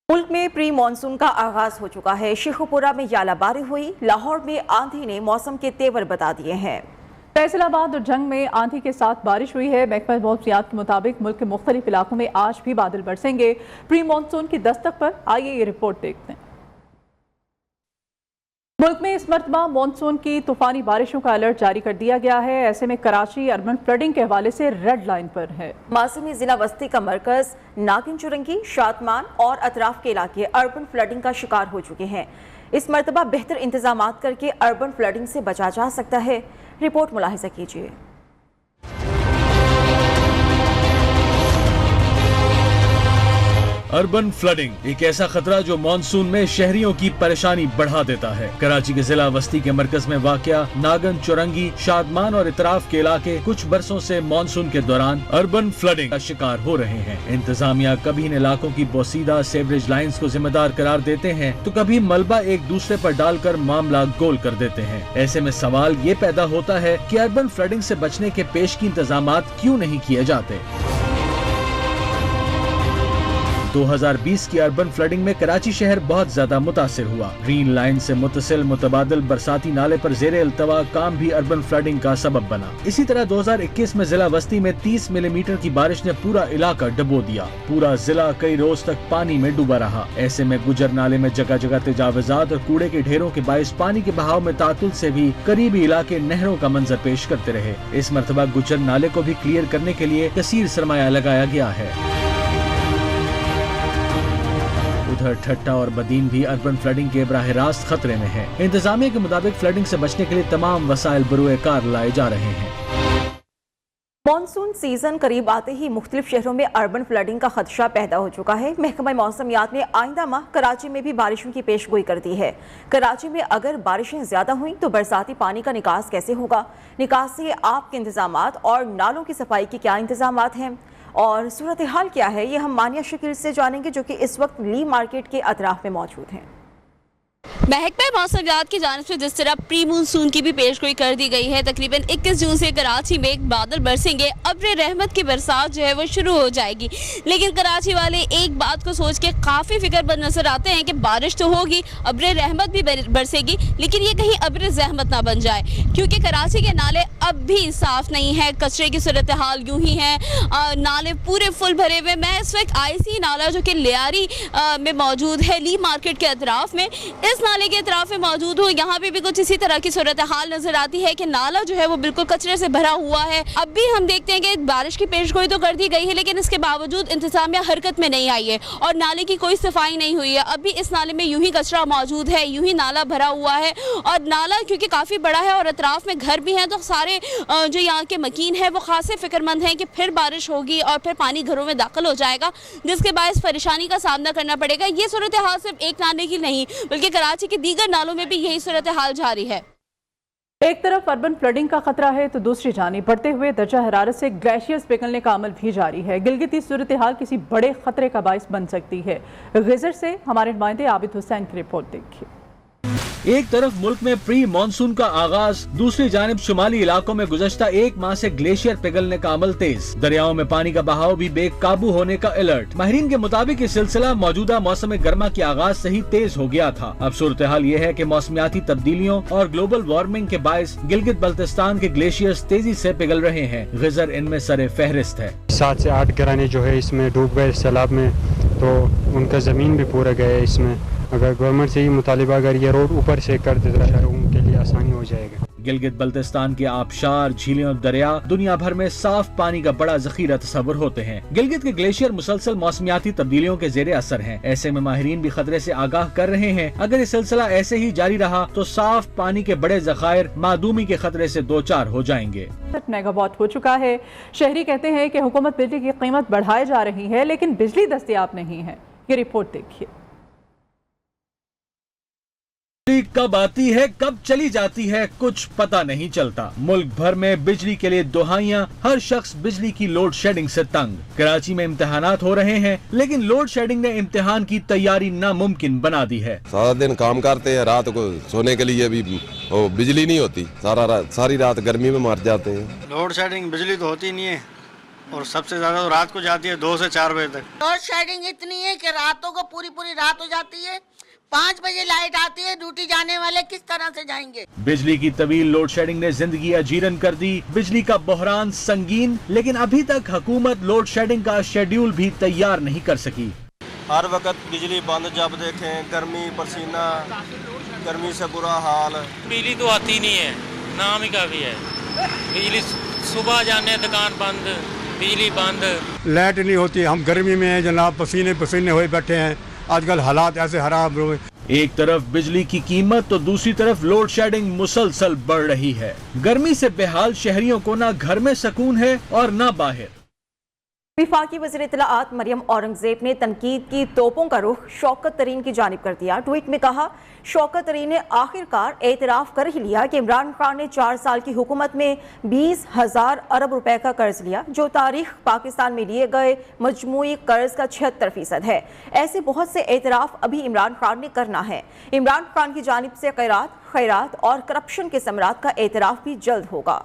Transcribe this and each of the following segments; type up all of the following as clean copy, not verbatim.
मुल्क में pre monsoon का आगाज हो चुका है। शेखुपुरा में यालाबारी हुई, लाहौर में आंधी ने मौसम के तेवर बता दिए हैं। फैसलाबाद और जंग में आंधी के साथ बारिश हुई है। महकमा मौसमियात के मुताबिक मुल्क के मुख्तलिफ इलाकों में आज भी बादल बरसेंगे। प्री मानसून की दस्तक पर आइए ये रिपोर्ट देखते हैं। मुल्क में इस मरतबा मानसून की तूफानी बारिशों का अलर्ट जारी कर दिया गया है। ऐसे में कराची अर्बन फ्लडिंग के हवाले से रेड लाइन पर है। मासूमी जिला वस्ती का मरकज नागिन चुरंगी, शादमान और अतराफ के इलाके अर्बन फ्लडिंग का शिकार हो चुके हैं। इस मरतबा बेहतर इंतजाम करके अर्बन फ्लडिंग से बचा जा सकता है। रिपोर्ट मुलाहिजा कीजिए। अर्बन फ्लडिंग एक ऐसा खतरा जो मानसून में शहरियों की परेशानी बढ़ा देता है। कराची के जिला वस्ती के मरकज में वाक़या नागन, चुरंगी, शादमान और इतराफ के इलाके कुछ बरसों से मानसून के दौरान अर्बन फ्लडिंग का शिकार हो रहे हैं। इंतजामिया कभी इन इलाकों की बोसीदा सेवरेज लाइंस को जिम्मेदार करार देते हैं तो कभी मलबा एक दूसरे पर डालकर मामला गोल कर देते हैं। ऐसे में सवाल ये पैदा होता है कि अर्बन फ्लडिंग से बचने के पेशगी इंतजाम क्यों नहीं किए जाते। 2020 की अर्बन फ्लडिंग में कराची शहर बहुत ज्यादा मुतासिर हुआ। ग्रीन लाइन से मुतसिल मुतबादिल बरसाती नाले पर जेरे अल्तवा काम भी अर्बन फ्लडिंग का सबब बना। इसी तरह 2021 में जिला वस्ती में 30 मिलीमीटर की बारिश ने पूरा इलाका डुबो दिया। पूरा जिला कई रोज तक पानी में डूबा रहा। ऐसे में गुजर नाले में जगह जगह तजावुजात और कूड़े के ढेरों के बायस पानी के बहाव में तातुल से भी करीबी इलाके नहरों का मंजर पेश करते रहे। इस मरतबा गुजर नाले को भी क्लियर करने के लिए कसीर सरमाया लगाया गया है। उधर ठट्टा और बदीन भी अर्बन फ्लडिंग के बराह रास्त खतरे में है। इंतजामिया के मुताबिक फ्लडिंग से बचने के लिए तमाम वसाइल बरूए कार लाए जा रहे हैं। मानसून सीजन करीब आते ही मुख्तलिफ शहरों में अर्बन फ्लडिंग का खदशा पैदा हो चुका है। महकमा मौसमियात ने आइंदा माह कराची में भी बारिशों की पेशगोई कर दी है। कराची में अगर बारिशें ज्यादा हुई तो बरसाती पानी का निकास कैसे होगा, निकास से आप के इंतजाम और नालों की सफाई के क्या इंतजाम हैं और सूरत हाल क्या है, ये हम मानिया शकील से जानेंगे जो कि इस वक्त ली मार्केट के अतराफ में मौजूद हैं। महकमा मौसमियात की जानिब से जिस तरह प्री मानसून की भी पेशगोई कर दी गई है, तकरीबन 21 जून से कराची में एक बादल बरसेंगे, अब्र रहमत की बरसात जो है वो शुरू हो जाएगी। लेकिन कराची वाले एक बात को सोच के काफ़ी फिक्रमंद नजर आते हैं कि बारिश तो होगी, अब्र रहमत भी बरसेगी, लेकिन ये कहीं अब्र जहमत ना बन जाए, क्योंकि कराची के नाले अब भी साफ नहीं है। कचरे की सूरत हाल यूं ही है, नाले पूरे फुल भरे हुए। मैं इस वक्त IC नाला जो कि लियारी में मौजूद है, ली मार्केट के अतराफ में, इस नाले के अतराफ में मौजूद हूँ। यहाँ पे भी कुछ इसी तरह की सूरत हाल नजर आती है कि नाला जो है वो बिल्कुल कचरे से भरा हुआ है। अब भी हम देखते हैं कि बारिश की पेशगोई तो कर दी गई है, लेकिन इसके बावजूद इंतजामिया हरकत में नहीं आई है और नाले की कोई सफाई नहीं हुई है। अब भी इस नाले में यूं ही कचरा मौजूद है, यूं ही नाला भरा हुआ है। और नाला क्योंकि काफ़ी बड़ा है और अतराफ में घर भी हैं, तो सारे जो यहाँ के मकीन है वो खासे फिक्रमंद हैं कि फिर बारिश होगी और फिर पानी घरों में दाखिल हो जाएगा, जिसके बायस परेशानी का सामना करना पड़ेगा। ये सूरत हाल सिर्फ एक नाले की नहीं बल्कि कराची के दीगर नालों में भी यही सूरत हाल जारी है। एक तरफ अर्बन फ्लडिंग का खतरा है तो दूसरी जानिब बढ़ते हुए दर्जा हरारत से ग्लेशियर्स पिघलने का अमल भी जारी है। गिलगित सूरत हाल किसी बड़े खतरे का बायस बन सकती है। गिजर से हमारे नुमाइंदे आबिद हुसैन की रिपोर्ट देखिए। एक तरफ मुल्क में प्री मानसून का आगाज, दूसरी जानिब शुमाली इलाकों में गुज़श्ता एक माह से ग्लेशियर पिघलने का अमल तेज। दरियाओं में पानी का बहाव भी बेकाबू होने का अलर्ट। माहिरीन के मुताबिक ये सिलसिला मौजूदा मौसम गर्मा के आगाज से ही तेज हो गया था। अब सूरत हाल ये है कि मौसमियाती तब्दीलियों और ग्लोबल वार्मिंग के बायस गिलगित बल्तिस्तान के ग्लेशियर्स तेजी से पिघल रहे हैं। गिजर इनमें सरे फहरिस्त है। 7 से 8 घराने जो है इसमें डूब गए सैलाब में, तो उनका जमीन भी पूरा गया इसमें। अगर गवर्नमेंट से ही मुतालिबा अगर ये रोड ऊपर से कर दे तो उनके लिए आसानी हो जाएगा। गिलगित बल्तिस्तान के आबशार, झीलें और दरिया दुनिया भर में साफ पानी का बड़ा जखीरा तस्वुर होते हैं। गिलगित के ग्लेशियर मुसलसल मौसमियाती तब्दीलियों के जेरे असर हैं। ऐसे में माहिरीन भी खतरे से आगाह कर रहे हैं। अगर ये सिलसिला ऐसे ही जारी रहा तो साफ पानी के बड़े जखायर मादूमी के खतरे से 2-4 हो जाएंगे। मेगावाट हो चुका है। शहरी कहते हैं कि हुकूमत बिजली की कीमत बढ़ाई जा रही है, लेकिन बिजली दस्तयाब नहीं है। ये रिपोर्ट देखिए। कब आती है कब चली जाती है कुछ पता नहीं चलता। मुल्क भर में बिजली के लिए दुहाइयां, हर शख्स बिजली की लोड शेडिंग से तंग। कराची में इम्तिहानात हो रहे हैं, लेकिन लोड शेडिंग ने इम्तिहान की तैयारी नामुमकिन बना दी है। सारा दिन काम करते हैं, रात को सोने के लिए भी बिजली नहीं होती। सारी रात गर्मी में मर जाते हैं। लोड शेडिंग बिजली तो होती नहीं है, और सबसे ज़्यादा तो रात को जाती है 2 से 4 बजे तक। लोड शेडिंग इतनी है कि रातों को पूरी रात हो जाती है। 5 बजे लाइट आती है, ड्यूटी जाने वाले किस तरह से जाएंगे। बिजली की तवील लोड शेडिंग ने जिंदगी अजीरन कर दी। बिजली का बहरान संगीन, लेकिन अभी तक हुकूमत लोड शेडिंग का शेड्यूल भी तैयार नहीं कर सकी। हर वक्त बिजली बंद, जब देखें गर्मी पसीना, गर्मी से बुरा हाल। बिजली तो आती नहीं है, नाम ही काफी है। बिजली सुबह जाने दुकान बंद, बिजली बंद, लाइट नहीं होती। हम गर्मी में जनाब पसीने पसीने हुए बैठे हैं। आजकल हालात ऐसे खराब हुए। एक तरफ बिजली की कीमत तो दूसरी तरफ लोड शेडिंग मुसलसल बढ़ रही है। गर्मी से बेहाल शहरियों को ना घर में सुकून है और ना बाहर। वफाकी वज़ीर इत्तलाआत मरियम औरंगजेब ने तनकीद की तोपों का रुख शौकत तरीन की जानिब कर दिया। ट्वीट में कहा, शौकत तरीन ने आखिरकार एतराफ़ कर ही लिया कि इमरान खान ने 4 साल की हुकूमत में 20,000 अरब रुपए का कर्ज लिया, जो तारीख पाकिस्तान में लिए गए मजमूई कर्ज का 76% है। ऐसे बहुत से एतराफ़ अभी इमरान खान ने करना है। इमरान खान की जानिब से खैरात और करप्शन के समरात का एतराफ़ भी जल्द होगा।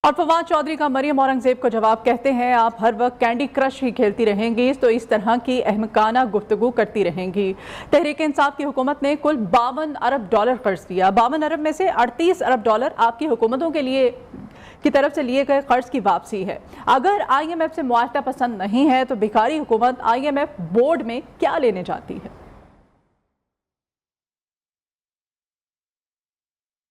और फवाद चौधरी का मरियम औरंगजेब को जवाब कहते हैं, आप हर वक्त कैंडी क्रश ही खेलती रहेंगी तो इस तरह की अहमकाना गुफ्तगू करती रहेंगी। तहरीक इंसाफ की हुकूमत ने कुल 52 अरब डॉलर कर्ज दिया। 52 अरब में से 38 अरब डॉलर आपकी हुकूमतों के लिए की तरफ से लिए गए कर्ज की वापसी है। अगर IMF से मुआवजा पसंद नहीं है तो भिखारी हुकूमत IMF बोर्ड में क्या लेने जाती है।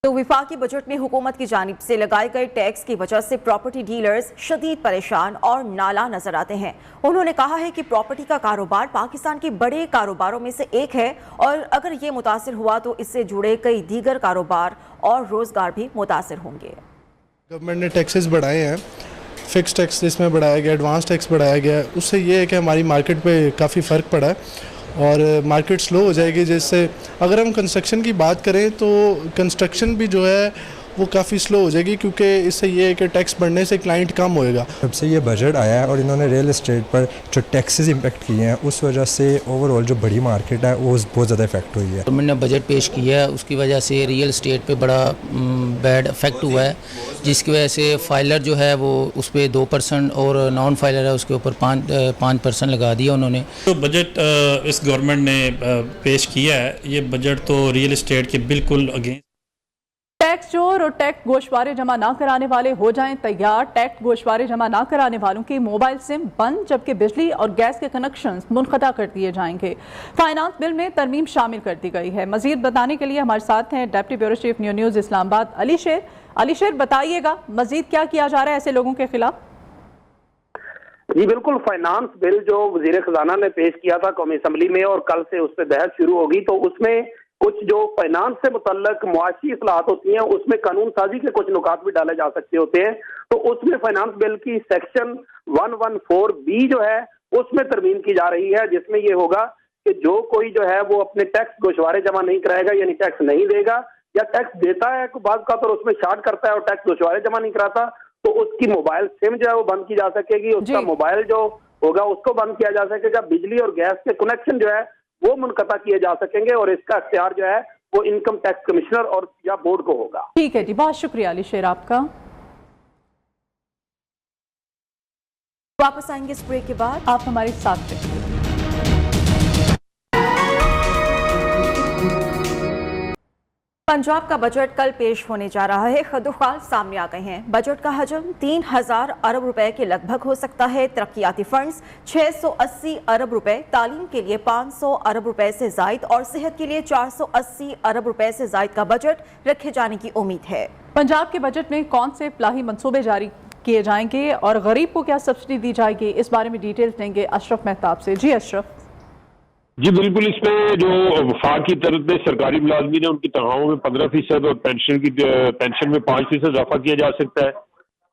तो वफाकी बजट में हुकूमत की जानिब से लगाए गए टैक्स की वजह से प्रॉपर्टी डीलर्स शदीद परेशान और नाला नजर आते हैं। उन्होंने कहा है कि प्रॉपर्टी का कारोबार पाकिस्तान के बड़े कारोबारों में से एक है और अगर ये मुतासिर हुआ तो इससे जुड़े कई दीगर कारोबार और रोजगार भी मुतासिर होंगे। गवर्नमेंट ने टैक्सेस बढ़ाए हैं, फिक्स टैक्स इसमें बढ़ाया गया, एडवांस टैक्स बढ़ाया गया। उससे ये है कि हमारी मार्केट पे काफ़ी फ़र्क पड़ा है और मार्केट स्लो हो जाएगी। जिससे अगर हम कंस्ट्रक्शन की बात करें तो कंस्ट्रक्शन भी जो है वो काफ़ी स्लो हो जाएगी, क्योंकि इससे ये है कि टैक्स बढ़ने से क्लाइंट कम होएगा। जब से ये बजट आया है और इन्होंने रियल एस्टेट पर जो टैक्सेस इम्पेक्ट किए हैं, उस वजह से ओवरऑल जो बड़ी मार्केट है वो बहुत ज़्यादा इफेक्ट हुई है। गवर्नमेंट ने बजट पेश किया है, उसकी वजह से रियल एस्टेट पे बड़ा बैड इफेक्ट हुआ है, जिसकी वजह से फाइलर जो है वो उस पर 2% और नॉन फाइलर है उसके ऊपर 5% लगा दिया उन्होंने। तो बजट इस गवर्नमेंट ने पेश किया है, ये बजट तो रियल एस्टेट के बिल्कुल अगेंस्ट। टैक्स चोर और टैक्स गोशवारे जमा ना कराने वाले हो जाएं तैयार। टैक्स गोशवारे जमा ना कराने वालों की मोबाइल सिम बंद, जबकि बिजली और गैस के कनेक्शंस मुनक़ता कर दिए जाएंगे। फाइनेंस बिल में तरमीम शामिल कर दी गई है। मजीद बताने के लिए हमारे साथ हैं deputy bureau chief news Islamabad Ali शेर। अली शेर, बताइएगा मजीद क्या किया जा रहा है ऐसे लोगों के खिलाफ। जी बिल्कुल, फाइनेंस बिल जो वजीर खजाना ने पेश किया था कौमी असम्बली में और कल से उस पर बहस शुरू होगी, तो उसमें कुछ जो फाइनेंस से मुतल्लक मुआशी इस्लाहत होती हैं उसमें कानून साजी के कुछ नुकात भी डाले जा सकते होते हैं। तो उसमें फाइनेंस बिल की सेक्शन 114B जो है उसमें तरमीम की जा रही है, जिसमें ये होगा कि जो कोई जो है वो अपने टैक्स गोशवारे जमा नहीं कराएगा, यानी टैक्स नहीं देगा या टैक्स देता है बाद का तो उसमें शार्ट करता है और टैक्स गोशवारे जमा नहीं कराता, तो उसकी मोबाइल सिम जो है वो बंद की जा सकेगी, उसका मोबाइल जो होगा उसको बंद किया जा सकेगा, बिजली और गैस के कनेक्शन जो है वो मुनक़ता किए जा सकेंगे और इसका इख्तियार जो है वो इनकम टैक्स कमिश्नर और या बोर्ड को होगा। ठीक है जी, बहुत शुक्रिया अली शेर आपका। वापस आएंगे इस ब्रेक के बाद, आप हमारे साथ रहिए। पंजाब का बजट कल पेश होने जा रहा है। खदोखाल सामने आ गए हैं। बजट का हजम 3000 अरब रुपए के लगभग हो सकता है। तरक्याती फंड्स 680 अरब रुपए, तालीम के लिए 500 अरब रुपए से जायद और सेहत के लिए 480 अरब रुपए से जायद का बजट रखे जाने की उम्मीद है। पंजाब के बजट में कौन से फलाही मंसूबे जारी किए जाएंगे और गरीब को क्या सब्सिडी दी जाएगी, इस बारे में डिटेल्स देंगे अशरफ मेहताब से। जी अशरफ। जी बिल्कुल, इसमें जो वफाक की तरफ से सरकारी मुलाजमीन है उनकी तनख्वाहों में 15% और पेंशन में 5% इजाफा किया जा सकता है।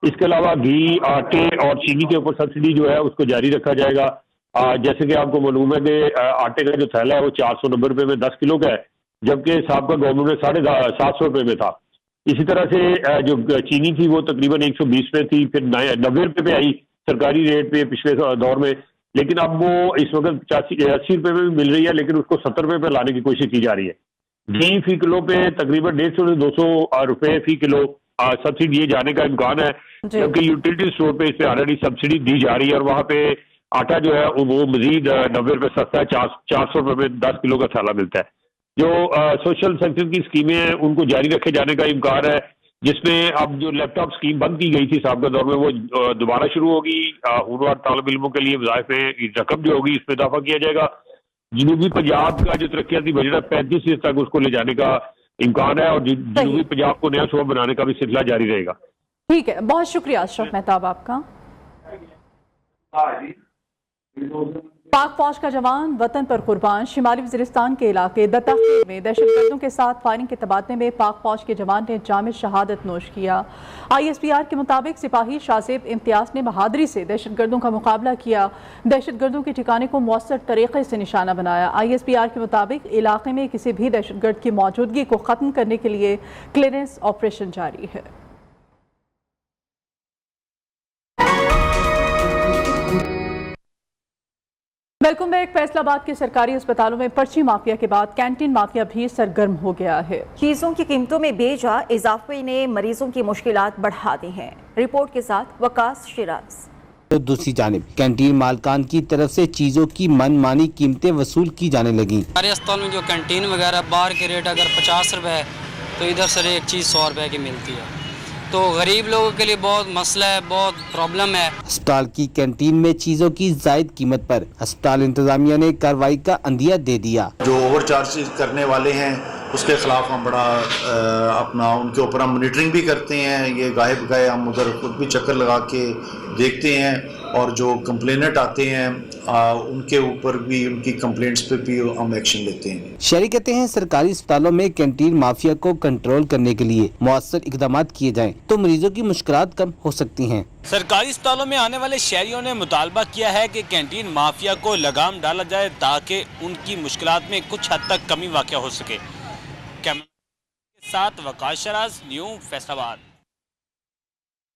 इसके अलावा घी, आटे और चीनी के ऊपर सब्सिडी जो है उसको जारी रखा जाएगा। जैसे कि आपको मालूम है कि आटे का जो थैला है वो 490 रुपये में 10 किलो का है, जबकि साहब का गवर्नमेंट में 750 रुपये में था। इसी तरह से जो चीनी थी वो तकरीबन 120 में थी, फिर 90 रुपये पे आई सरकारी रेट पे पिछले दौर में, लेकिन अब वो इस वक्त 80 रुपये में भी मिल रही है, लेकिन उसको 70 रुपये पे लाने की कोशिश की जा रही है। घी फी किलो पे तकरीबन 150 से 200 रुपए फी किलो सब्सिडी दिए जाने का इम्कान है, जबकि यूटिलिटी स्टोर पे इस पे ऑलरेडी सब्सिडी दी जा रही है और वहाँ पे आटा जो है वो मजीद 90 रुपए सस्ता है, 400 रुपए में 10 किलो का थैला मिलता है। जो सोशल सेक्टर की स्कीमें हैं उनको जारी रखे जाने का इम्कान है, जिसमें अब जो लैपटॉप स्कीम बंद की गई थी साबिक़ा दौर में वो दोबारा शुरू होगी। हुनरवार तालिब इल्मों के लिए वज़ाइफ में रकम जो होगी इसमें इजाफा किया जाएगा। जनूबी पंजाब का जो तरक्याती बजट है 35 तक उसको ले जाने का इम्कान है और जनूबी पंजाब को नया सूबा बनाने का भी सिलसिला जारी रहेगा। ठीक है, बहुत शुक्रिया अशरफ मेहताब आपका। पाक फौज का जवान वतन पर कुर्बान। शिमाली वज़ीरिस्तान के इलाके दत्ताखेर में दहशतगर्दों के साथ फायरिंग के तबादले में पाक फौज के जवान ने जामिल शहादत नोश किया। ISPR के मुताबिक सिपाही शाहजेब इम्तियाज ने बहादुरी से दहशतगर्दों का मुकाबला किया, दहशतगर्दों के ठिकाने को मौसर तरीके से निशाना बनाया। ISPR के मुताबिक इलाके में किसी भी दहशतगर्द की मौजूदगी को ख़त्म करने के लिए क्लियरेंस ऑपरेशन जारी है। Welcome back. फैसलाबाद के सरकारी अस्पतालों में पर्ची माफिया के बाद कैंटीन माफिया भी सरगर्म हो गया है। चीजों की कीमतों में बेजा इजाफे ने मरीजों की मुश्किलात बढ़ा दी हैं। रिपोर्ट के साथ वकास शिराज। तो दूसरी जानिब कैंटीन मालकान की तरफ से चीजों की मनमानी कीमतें वसूल की जाने लगी। हमारे अस्पताल में जो कैंटीन वगैरह बाहर के रेट अगर 50 रुपए है तो इधर से एक चीज 100 रुपए की मिलती है, तो गरीब लोगों के लिए बहुत मसला है, बहुत प्रॉब्लम है। अस्पताल की कैंटीन में चीजों की जायद कीमत पर अस्पताल इंतजामिया ने कार्रवाई का अंदिया दे दिया। जो ओवर चार्जेस करने वाले हैं उसके खिलाफ हम बड़ा अपना उनके ऊपर हम मॉनिटरिंग भी करते हैं। ये गायब गए हम उधर खुद भी चक्कर लगा के देखते हैं और जो कंप्लेनेंट आते हैं उनके ऊपर भी उनकी कंप्लेंट्स पे भी हम एक्शन लेते हैं। शहरी कहते हैं सरकारी अस्पतालों में कैंटीन माफिया को कंट्रोल करने के लिए मौसर इकदाम किए जाएं तो मरीजों की मुश्किलात कम हो सकती हैं। सरकारी अस्पतालों में आने वाले शहरियों ने मुतालबा किया है कि कैंटीन माफिया को लगाम डाला जाए ताकि उनकी मुश्किलात में कुछ हद तक कमी वाक़या हो सके। कैमरा के साथ वकास शराज, न्यू फैसलाबाद।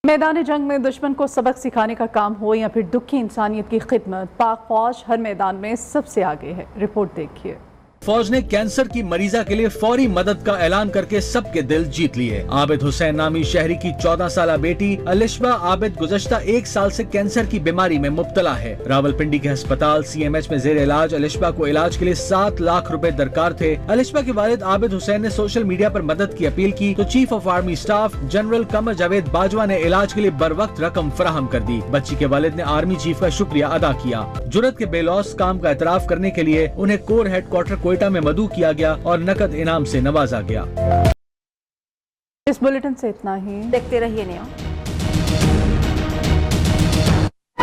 मैदान जंग में दुश्मन को सबक सिखाने का काम हो या फिर दुखी इंसानियत की खिदमत, पाक फौज हर मैदान में सबसे आगे है। रिपोर्ट देखिए। फौज ने कैंसर की मरीजा के लिए फौरी मदद का ऐलान करके सबके दिल जीत लिए। आबिद हुसैन नामी शहरी की 14 साल बेटी अलिशबा आबिद गुज़श्ता 1 साल से कैंसर की बीमारी में मुब्तला है। रावलपिंडी के अस्पताल CMH में जेर इलाज अलिशबा को इलाज के लिए 7 लाख रुपए दरकार थे। अलिशबा के वालिद आबिद हुसैन ने सोशल मीडिया पर मदद की अपील की तो chief of army staff general Qamar Javed Bajwa ने इलाज के लिए बर वक्त रकम फराहम कर दी। बच्ची के वालिद ने आर्मी चीफ का शुक्रिया अदा किया। जुर्रत के बेलौस काम का एतराफ करने के लिए उन्हें कोर हेडक्वार्टर कोयटा में मदऊ किया गया और नकद इनाम से नवाजा गया। इस बुलेटिन से इतना ही। देखते रहिए न्यूज़।